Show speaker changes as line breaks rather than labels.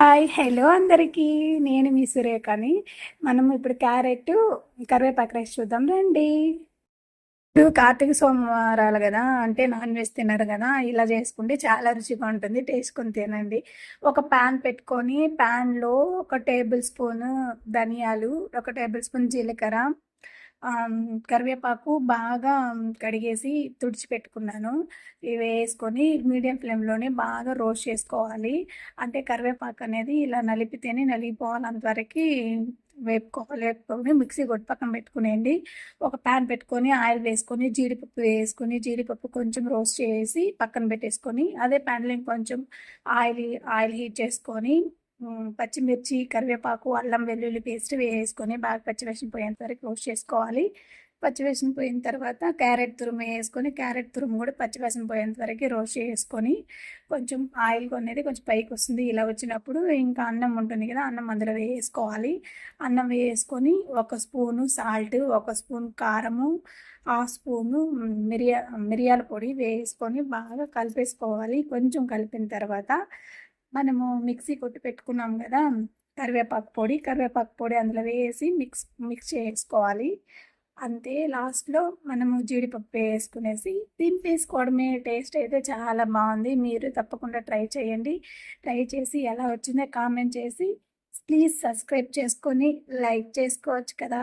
Hi hello అందరికీ. నేను మీ సురేఖని. మనం ఇప్పుడు క్యారెట్ కరివేపాకు రైస్ చూద్దాం రండి. ఇప్పుడు కార్తీక సోమవారాలు కదా, అంటే నాన్ వెజ్ తినరు కదా, ఇలా చేసుకుంటే చాలా రుచిగా ఉంటుంది. టేస్ట్కొని తినండి. ఒక ప్యాన్ పెట్టుకొని ప్యాన్లో 1 టేబుల్ స్పూన్ ధనియాలు, 1 టేబుల్ స్పూన్ జీలకర్ర, కరివేపాకు బాగా కడిగేసి తుడిచిపెట్టుకున్నాను. ఇవి వేసుకొని మీడియం ఫ్లేమ్లోనే బాగా రోస్ట్ చేసుకోవాలి. అంటే కరివేపాకు అనేది ఇలా నలిపితేనే నలిగిపోవాలి, అంతవరకు వేపుకోవాలి. వేపుకొని మిక్సీ కొట్టి పక్కన పెట్టుకునేయండి. ఒక ప్యాన్ పెట్టుకొని ఆయిల్ వేసుకొని జీడిపప్పు వేసుకొని జీడిపప్పు కొంచెం రోస్ట్ చేసి పక్కన పెట్టేసుకొని, అదే ప్యాన్లో ఇంకొంచెం ఆయిల్ ఆయిల్ హీట్ చేసుకొని పచ్చిమిర్చి, కరివేపాకు, అల్లం వెల్లుల్లి పేస్ట్ వేసుకొని బాగా పచ్చివాసన పోయేంత వరకు రోస్ట్ చేసుకోవాలి. పచ్చివాసన పోయిన తర్వాత క్యారెట్ తురుము వేసుకొని, క్యారెట్ తురుము కూడా పచ్చివాసన పోయేంత వరకు రోస్ట్ చేసుకొని, కొంచెం ఆయిల్ అనేది కొంచెం పైకి వస్తుంది. ఇలా వచ్చినప్పుడు ఇంకా అన్నం ఉంటుంది కదా, అన్నం అందులో వేసుకోవాలి. అన్నం వేసుకొని 1 స్పూను సాల్ట్, 1 స్పూన్ కారము, 1/2 స్పూను మిరియాల పొడి వేసుకొని బాగా కలిపేసుకోవాలి. కొంచెం కలిపిన తర్వాత మనము మిక్సీ కొట్టి పెట్టుకున్నాం కదా కరివేపాకు పొడి అందులో వేసి మిక్స్ చేసుకోవాలి. అంతే. లాస్ట్లో మనము జీడిపప్పు వేసుకునేసి దింపేసుకోవడమే. టేస్ట్ అయితే చాలా బాగుంది. మీరు తప్పకుండా ట్రై చేయండి. ట్రై చేసి ఎలా వచ్చిందో కామెంట్ చేసి ప్లీజ్ సబ్స్క్రైబ్ చేసుకొని లైక్ చేసుకోవచ్చు కదా.